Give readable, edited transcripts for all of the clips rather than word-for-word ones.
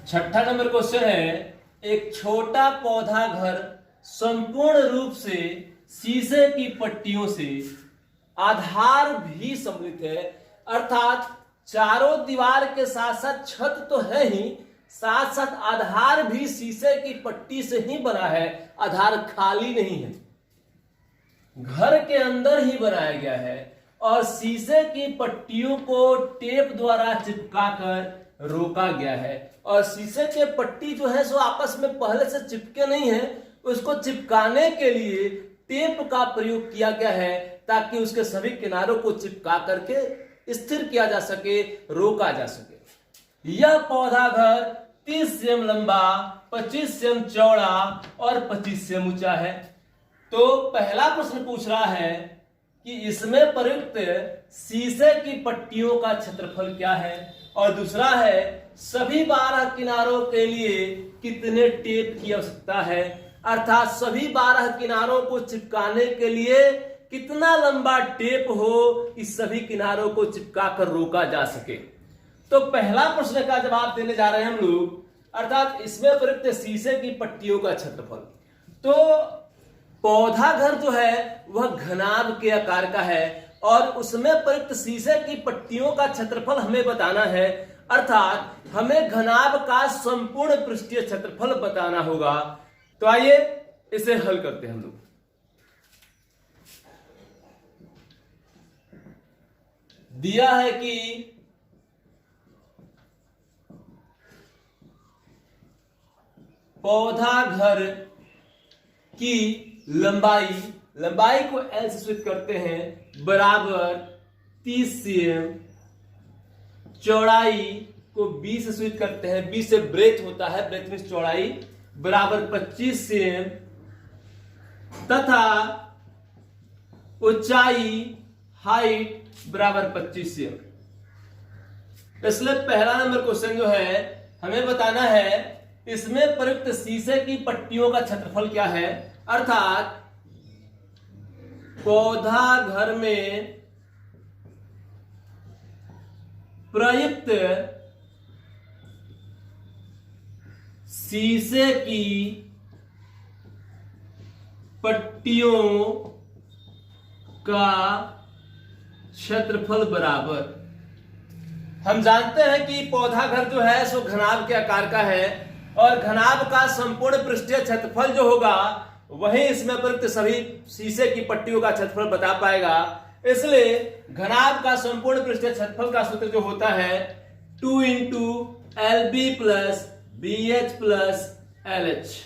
छठा number question है, एक छोटा पौधा घर संपूर्ण रूप से शीशे की पट्टियों से आधार भी सम्मिलित है, अर्थात चारों दीवार के साथ साथ छत तो है ही, साथ साथ आधार भी शीशे की पट्टी से ही बना है, आधार खाली नहीं है, घर के अंदर ही बनाया गया है और शीशे की पट्टियों को टेप द्वारा चिपकाकर रोका गया है। और शीशे के पट्टी जो है सो आपस में पहले से चिपके नहीं है, उसको चिपकाने के लिए टेप का प्रयोग किया गया है ताकि उसके सभी किनारों को चिपका करके स्थिर किया जा सके, रोका जा सके। यह पौधा घर 30 सेम लंबा, 25 सेम चौड़ा और 25 सेम ऊंचा है। तो पहला प्रश्न पूछ रहा है कि इसमें प्रयुक्त शीशे की पट्टियों का क्षेत्रफल क्या है, और दूसरा है सभी 12 किनारों के लिए कितने टेप की आवश्यकता है, अर्थात सभी 12 किनारों को चिपकाने के लिए कितना लंबा टेप हो इस सभी किनारों को चिपका कर रोका जा सके। तो पहला प्रश्न का जवाब देने जा रहे हैं हम लोग, अर्थात इसमें प्रयुक्त शीशे की पट्टियों का क्षेत्रफल। तो पौधा घर जो है वह घनाभ के आकार का है और उसमें प्रयुक्त शीशे की पट्टियों का क्षेत्रफल हमें बताना है, अर्थात हमें घनाभ का संपूर्ण पृष्ठीय क्षेत्रफल बताना होगा। तो आइए इसे हल करते हैं हम लोग। दिया है कि पौधा घर की लंबाई को L से सूचित करते हैं बराबर 30 cm, चौड़ाई को B से सूचित करते हैं, B से ब्रेथ होता है, ब्रेथ में चौड़ाई बराबर 25 cm, तथा ऊंचाई हाइट बराबर 25 cm। इसलिए पहला नंबर क्वेश्चन जो है हमें बताना है इसमें प्रयुक्त शीशे की पट्टियों का क्षेत्रफल क्या है, अर्थात पौधा घर में प्रयुक्त शीशे की पट्टियों का क्षेत्रफल बराबर, हम जानते हैं कि पौधा घर जो है सो घनाभ के आकार का है और घनाभ का संपूर्ण पृष्ठीय क्षेत्रफल जो होगा वही इसमें प्रयुक्त सभी शीशे की पट्टियों का क्षेत्रफल बता पाएगा। इसलिए घनाभ का संपूर्ण पृष्ठीय क्षेत्रफल का सूत्र जो होता है 2 into LB plus BH plus LH।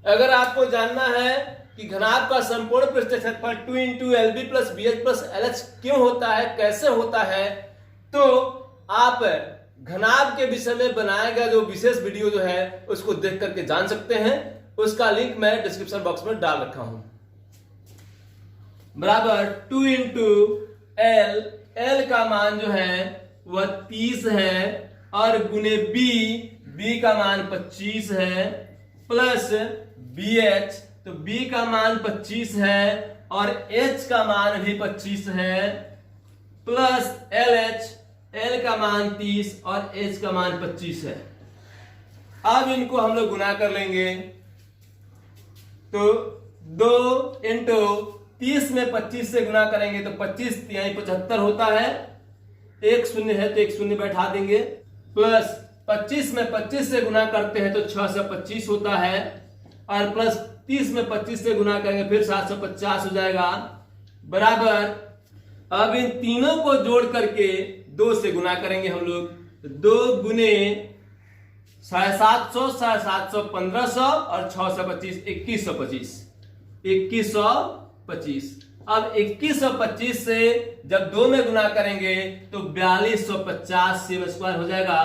अगर आपको जानना है कि घनाभ का संपूर्ण पृष्ठीय क्षेत्रफल 2 into LB plus BH plus LH क्यों होता है, कैसे होता है, तो आप घनाभ के विषय में बनाया गया जो विशेष वीडियो जो है उसको देख करके जान सकते हैं। उसका लिंक मैं डिस्क्रिप्शन बॉक्स में डाल रखा हूं। बराबर 2 इंटू L का मान जो है वह 30 है और गुने B का मान 25 है, प्लस BH, तो B का मान 25 है और H का मान भी 25 है, प्लस LH, L का मान 30 और H का मान 25 है। अब इनको हम लोग गुना कर लेंगे, तो 2 इंटू 30 में 25 से गुना करेंगे तो 25 तिहाई 75 होता है, एक शून्य है तो एक शून्य बैठा देंगे, प्लस 25 में 25 से गुना करते हैं तो 6 से 25 होता है, और प्लस 30 में 25 से गुना करेंगे फिर 750 हो जाएगा, बराबर। अब इन तीनों को जोड़ करके 2 से गुना करेंगे हम लोग, 2 गुने 750, 750, 1500 और 6 से 25, 2125, 2125। अब 2125 से जब 2 में गुना करेंगे तो 4250 cm स्क्वायर हो जाएगा,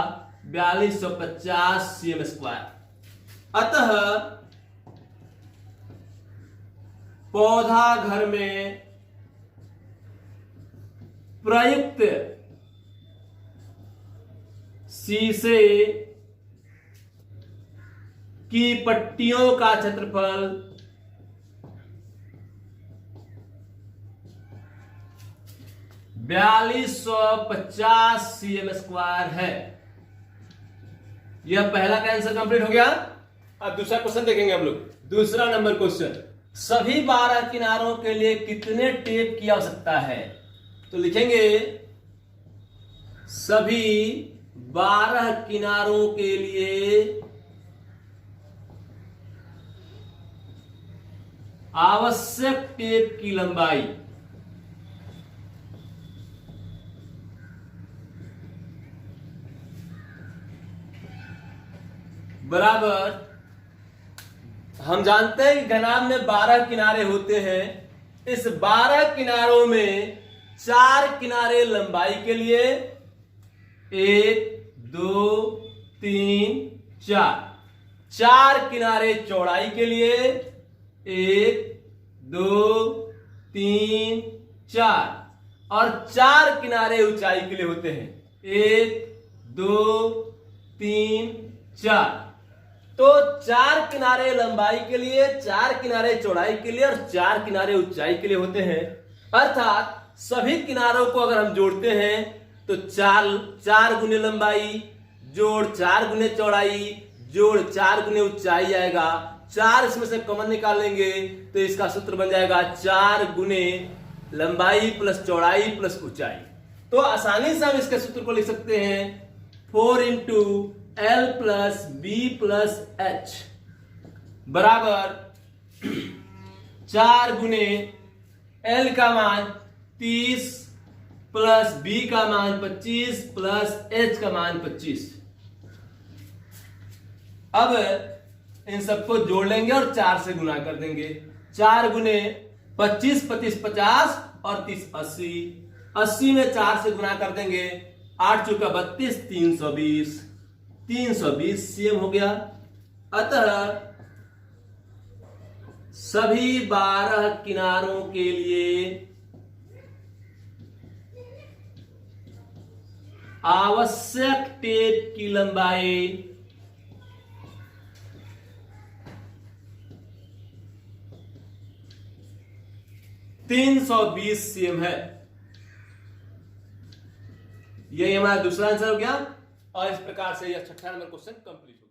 4250 cm स्क्वायर। अतः पौधा घर में प्रयुक्त शीशे की पट्टियों का क्षेत्रफल 4250 cm स्क्वायर है। यह पहला का आंसर कंप्लीट हो गया। अब दूसरा क्वेश्चन देखेंगे हम लोग। दूसरा नंबर क्वेश्चन, सभी 12 किनारों के लिए कितने टेप की आवश्यकता है? तो लिखेंगे सभी 12 किनारों के लिए आवश्यक टेप की लंबाई बराबर, हम जानते हैं कि घनाभ में 12 किनारे होते हैं। इस 12 किनारों में 4 किनारे लंबाई के लिए, 1 2 3 4, 4 किनारे चौड़ाई के लिए, 1 2 3 4, और 4 किनारे ऊंचाई के लिए होते हैं, 1 2 3 4। तो 4 किनारे लंबाई के लिए, 4 किनारे चौड़ाई के लिए और 4 किनारे ऊंचाई के लिए होते हैं। अर्थात सभी किनारों को अगर हम जोड़ते हैं तो 4 गुने लंबाई जोड़ 4 गुने चौड़ाई जोड़ 4 गुने ऊंचाई आएगा। 4 इसमें से कॉमन निकालेंगे तो इसका सूत्र बन जाएगा 4 गुने लंबाई प्लस चौड़ाई प्लस ऊंचाई। तो आसानी से हम इसके सूत्र को लिख सकते हैं 4 into L plus B plus H बराबर 4 गुने L का मान 30 प्लस B का मान 25 प्लस H का मान 25। अब इन सबको जोड़ लेंगे और 4 से गुना कर देंगे। 4 गुने 25 25 50 और 30 80, 80 में 4 से गुना कर देंगे। 8 चौका 32, 320, 320 सीएम हो गया। अतः सभी 12 किनारों के लिए आवश्यक टेप की लंबाई 320 सीएम है। यही हमारा दूसरा आंसर हो गया और इस प्रकार से यह 6ठा नंबर क्वेश्चन कंप्लीट।